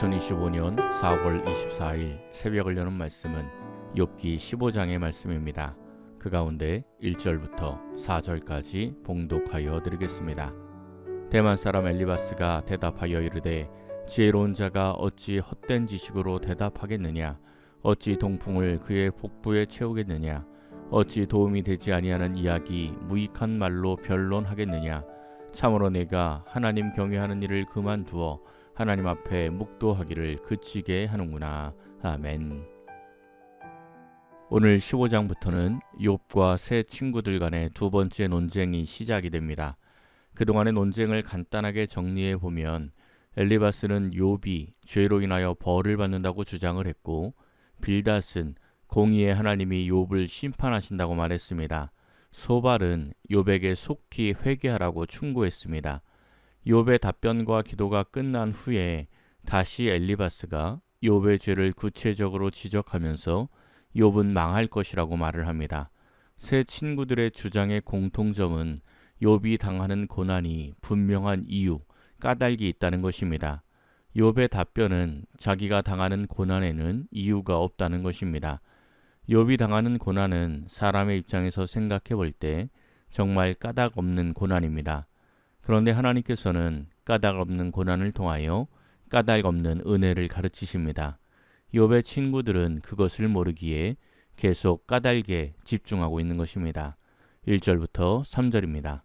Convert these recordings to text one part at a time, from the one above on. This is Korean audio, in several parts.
2025년 4월 24일 새벽을 여는 말씀은 욥기 15장의 말씀입니다. 그 가운데 1절부터 4절까지 봉독하여 드리겠습니다. 대만 사람 엘리바스가 대답하여 이르되 지혜로운 자가 어찌 헛된 지식으로 대답하겠느냐? 어찌 동풍을 그의 복부에 채우겠느냐? 어찌 도움이 되지 아니하는 이야기 무익한 말로 변론하겠느냐? 참으로 내가 하나님 경외하는 일을 그만두어 하나님 앞에 묵도하기를 그치게 하는구나. 아멘. 오늘 15장부터는 욥과 세 친구들 간의 두 번째 논쟁이 시작이 됩니다. 그동안의 논쟁을 간단하게 정리해 보면 엘리바스는 욥이 죄로 인하여 벌을 받는다고 주장을 했고, 빌닷은 공의의 하나님이 욥을 심판하신다고 말했습니다. 소발은 욥에게 속히 회개하라고 충고했습니다. 욥의 답변과 기도가 끝난 후에 다시 엘리바스가 욥의 죄를 구체적으로 지적하면서 욥은 망할 것이라고 말을 합니다. 세 친구들의 주장의 공통점은 욥이 당하는 고난이 분명한 이유, 까닭이 있다는 것입니다. 욥의 답변은 자기가 당하는 고난에는 이유가 없다는 것입니다. 욥이 당하는 고난은 사람의 입장에서 생각해 볼 때 정말 까닭 없는 고난입니다. 그런데 하나님께서는 까닭 없는 고난을 통하여 까닭 없는 은혜를 가르치십니다. 욥의 친구들은 그것을 모르기에 계속 까닭에 집중하고 있는 것입니다. 1절부터 3절입니다.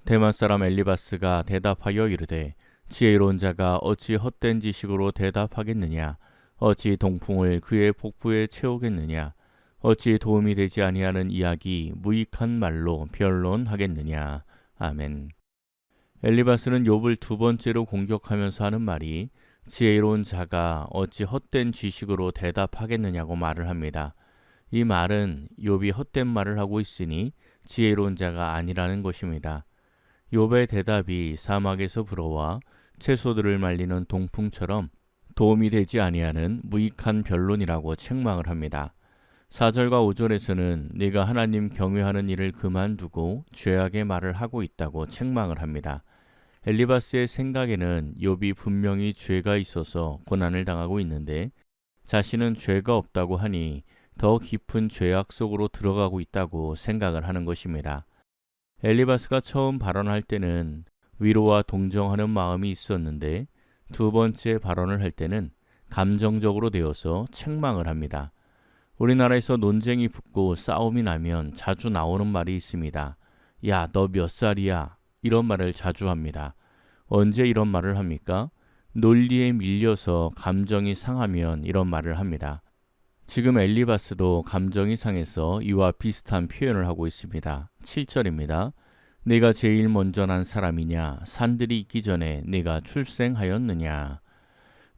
대만 사람 엘리바스가 대답하여 이르되 지혜로운 자가 어찌 헛된 지식으로 대답하겠느냐? 어찌 동풍을 그의 복부에 채우겠느냐? 어찌 도움이 되지 아니하는 이야기 무익한 말로 변론하겠느냐? 아멘. 엘리바스는 욥을 두 번째로 공격하면서 하는 말이 지혜로운 자가 어찌 헛된 지식으로 대답하겠느냐고 말을 합니다. 이 말은 욥이 헛된 말을 하고 있으니 지혜로운 자가 아니라는 것입니다. 욥의 대답이 사막에서 불어와 채소들을 말리는 동풍처럼 도움이 되지 아니하는 무익한 변론이라고 책망을 합니다. 4절과 5절에서는 네가 하나님 경외하는 일을 그만두고 죄악의 말을 하고 있다고 책망을 합니다. 엘리바스의 생각에는 욥이 분명히 죄가 있어서 고난을 당하고 있는데 자신은 죄가 없다고 하니 더 깊은 죄악 속으로 들어가고 있다고 생각을 하는 것입니다. 엘리바스가 처음 발언할 때는 위로와 동정하는 마음이 있었는데 두 번째 발언을 할 때는 감정적으로 되어서 책망을 합니다. 우리나라에서 논쟁이 붙고 싸움이 나면 자주 나오는 말이 있습니다. 야, 너 몇 살이야? 이런 말을 자주 합니다. 언제 이런 말을 합니까? 논리에 밀려서 감정이 상하면 이런 말을 합니다. 지금 엘리바스도 감정이 상해서 이와 비슷한 표현을 하고 있습니다. 7절입니다. 내가 제일 먼저 난 사람이냐? 산들이 있기 전에 내가 출생하였느냐?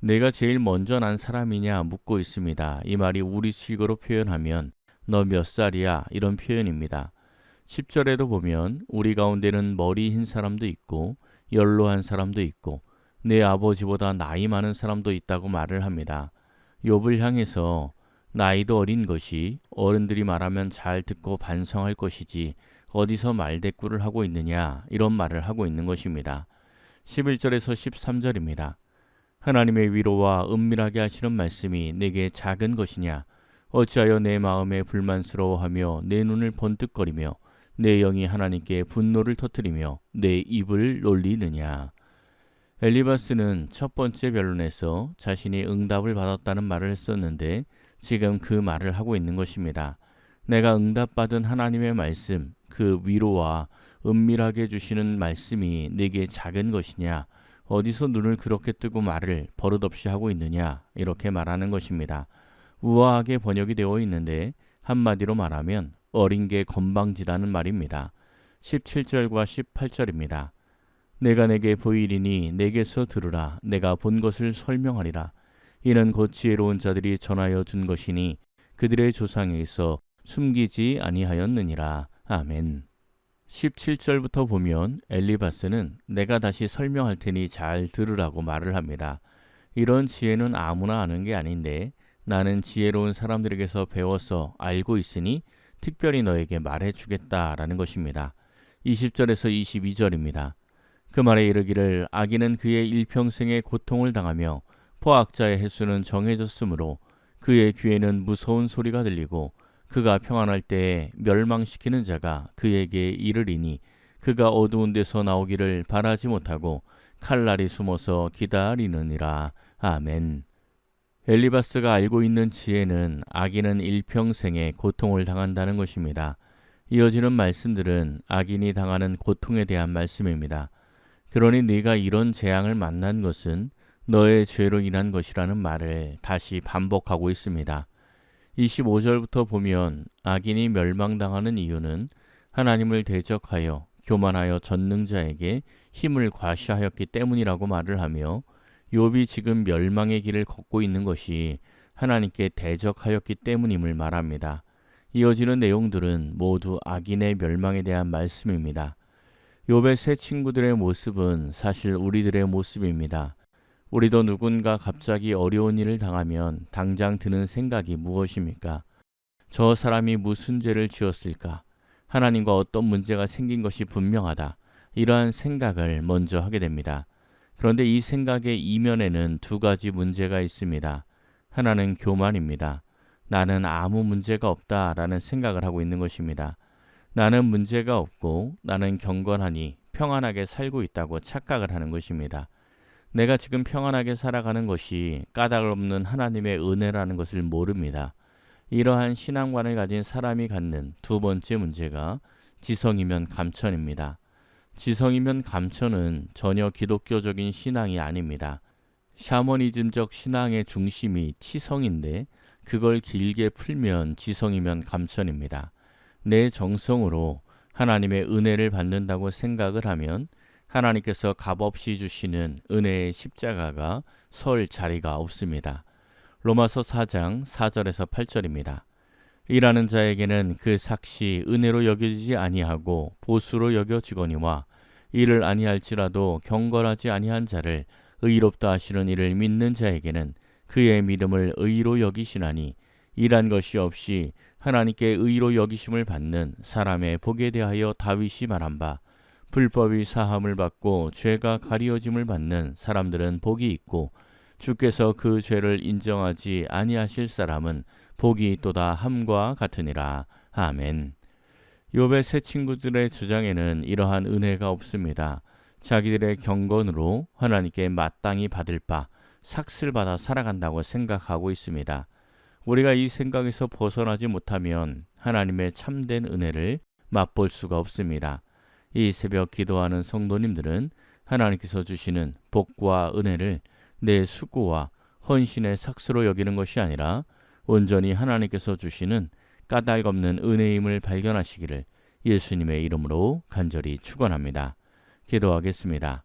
내가 제일 먼저 난 사람이냐 묻고 있습니다. 이 말이 우리식으로 표현하면 너 몇 살이야? 이런 표현입니다. 10절에도 보면 우리 가운데는 머리 흰 사람도 있고 연로한 사람도 있고 내 아버지보다 나이 많은 사람도 있다고 말을 합니다. 욥을 향해서 나이도 어린 것이 어른들이 말하면 잘 듣고 반성할 것이지 어디서 말대꾸를 하고 있느냐 이런 말을 하고 있는 것입니다. 11절에서 13절입니다. 하나님의 위로와 은밀하게 하시는 말씀이 내게 작은 것이냐? 어찌하여 내 마음에 불만스러워하며 내 눈을 번뜩거리며 내 영이 하나님께 분노를 터뜨리며 내 입을 놀리느냐? 엘리바스는 첫 번째 변론에서 자신이 응답을 받았다는 말을 했었는데 지금 그 말을 하고 있는 것입니다. 내가 응답받은 하나님의 말씀, 그 위로와 은밀하게 주시는 말씀이 내게 작은 것이냐? 어디서 눈을 그렇게 뜨고 말을 버릇없이 하고 있느냐? 이렇게 말하는 것입니다. 우아하게 번역이 되어 있는데 한마디로 말하면 어린 게 건방지다는 말입니다. 17절과 18절입니다. 내가 내게 보이리니 내게서 들으라. 내가 본 것을 설명하리라. 이는 곧 지혜로운 자들이 전하여 준 것이니 그들의 조상에게서 숨기지 아니하였느니라. 아멘. 17절부터 보면 엘리바스는 내가 다시 설명할 테니 잘 들으라고 말을 합니다. 이런 지혜는 아무나 아는 게 아닌데 나는 지혜로운 사람들에게서 배워서 알고 있으니 특별히 너에게 말해주겠다라는 것입니다. 20절에서 22절입니다. 그 말에 이르기를 악인은 그의 일평생의 고통을 당하며 포악자의 횟수는 정해졌으므로 그의 귀에는 무서운 소리가 들리고 그가 평안할 때에 멸망시키는 자가 그에게 이르리니 그가 어두운 데서 나오기를 바라지 못하고 칼날이 숨어서 기다리느니라. 아멘. 엘리바스가 알고 있는 지혜는 악인은 일평생에 고통을 당한다는 것입니다. 이어지는 말씀들은 악인이 당하는 고통에 대한 말씀입니다. 그러니 네가 이런 재앙을 만난 것은 너의 죄로 인한 것이라는 말을 다시 반복하고 있습니다. 25절부터 보면 악인이 멸망당하는 이유는 하나님을 대적하여 교만하여 전능자에게 힘을 과시하였기 때문이라고 말을 하며 욥이 지금 멸망의 길을 걷고 있는 것이 하나님께 대적하였기 때문임을 말합니다. 이어지는 내용들은 모두 악인의 멸망에 대한 말씀입니다. 욥의 세 친구들의 모습은 사실 우리들의 모습입니다. 우리도 누군가 갑자기 어려운 일을 당하면 당장 드는 생각이 무엇입니까? 저 사람이 무슨 죄를 지었을까? 하나님과 어떤 문제가 생긴 것이 분명하다. 이러한 생각을 먼저 하게 됩니다. 그런데 이 생각의 이면에는 두 가지 문제가 있습니다. 하나는 교만입니다. 나는 아무 문제가 없다라는 생각을 하고 있는 것입니다. 나는 문제가 없고 나는 경건하니 평안하게 살고 있다고 착각을 하는 것입니다. 내가 지금 평안하게 살아가는 것이 까닭 없는 하나님의 은혜라는 것을 모릅니다. 이러한 신앙관을 가진 사람이 갖는 두 번째 문제가 지성이면 감천입니다. 지성이면 감천은 전혀 기독교적인 신앙이 아닙니다. 샤머니즘적 신앙의 중심이 치성인데 그걸 길게 풀면 지성이면 감천입니다. 내 정성으로 하나님의 은혜를 받는다고 생각을 하면 하나님께서 값없이 주시는 은혜의 십자가가 설 자리가 없습니다. 로마서 4장 4절에서 8절입니다. 일하는 자에게는 그 삭시 은혜로 여겨지지 아니하고 보수로 여겨지거니와 일을 아니할지라도 경건하지 아니한 자를 의롭다 하시는 이를 믿는 자에게는 그의 믿음을 의로 여기시나니 일한 것이 없이 하나님께 의로 여기심을 받는 사람의 복에 대하여 다윗이 말한 바 불법이 사함을 받고 죄가 가리워짐을 받는 사람들은 복이 있고 주께서 그 죄를 인정하지 아니하실 사람은 복이 있도다 함과 같으니라. 아멘. 욥의 세 친구들의 주장에는 이러한 은혜가 없습니다. 자기들의 경건으로 하나님께 마땅히 받을 바 삭슬 받아 살아간다고 생각하고 있습니다. 우리가 이 생각에서 벗어나지 못하면 하나님의 참된 은혜를 맛볼 수가 없습니다. 이 새벽 기도하는 성도님들은 하나님께서 주시는 복과 은혜를 내 수고와 헌신의 삭스로 여기는 것이 아니라 온전히 하나님께서 주시는 까닭 없는 은혜임을 발견하시기를 예수님의 이름으로 간절히 축원합니다. 기도하겠습니다.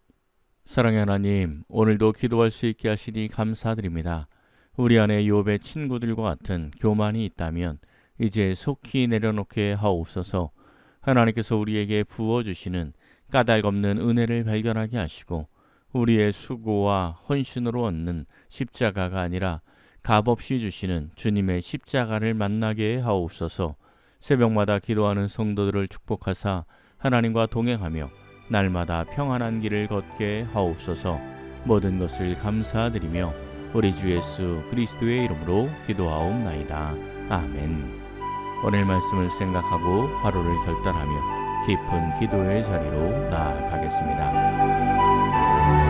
사랑의 하나님, 오늘도 기도할 수 있게 하시니 감사드립니다. 우리 안에 욥의 친구들과 같은 교만이 있다면 이제 속히 내려놓게 하옵소서. 하나님께서 우리에게 부어주시는 까닭 없는 은혜를 발견하게 하시고 우리의 수고와 헌신으로 얻는 십자가가 아니라 값없이 주시는 주님의 십자가를 만나게 하옵소서. 새벽마다 기도하는 성도들을 축복하사 하나님과 동행하며 날마다 평안한 길을 걷게 하옵소서. 모든 것을 감사드리며 우리 주 예수 그리스도의 이름으로 기도하옵나이다. 아멘. 오늘 말씀을 생각하고 하루를 결단하며 깊은 기도의 자리로 나아가겠습니다.